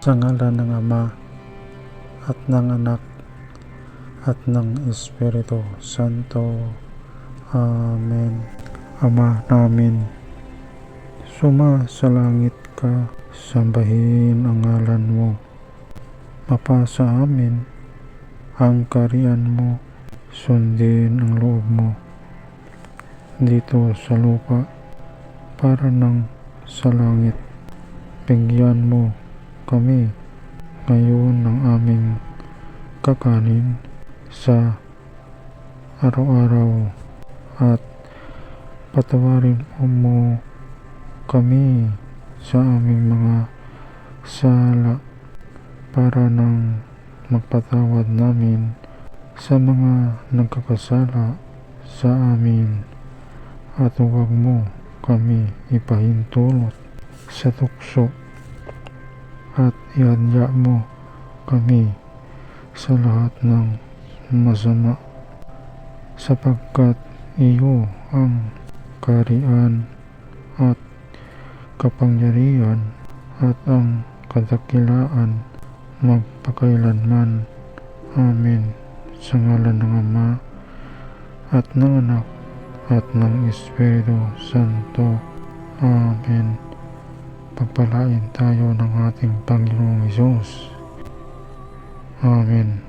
Sa ngalan ng Ama, at ng Anak, at ng Espiritu Santo. Amen. Ama namin, sumasalangit ka, sambahin ang ngalan mo. Mapasa amin ang kaharian mo, sundin ang loob mo dito sa lupa para nang sa langit. Bigyan mo kami ngayon ng aming kakanin sa araw-araw, at patawarin mo kami sa aming mga sala para nang magpatawad namin sa mga nagkakasala sa amin, at huwag mo kami ipahintulot sa tukso, at ihadya mo kami sa lahat ng masama, sapagkat iyo ang kaharian at kapangyarihan at ang kadakilaan magpakailanman. Amen. Sa ngalan ng Ama, at ng Anak, at ng Espiritu Santo. Amen. Pagpalain tayo ng ating Panginoong Hesus. Amen.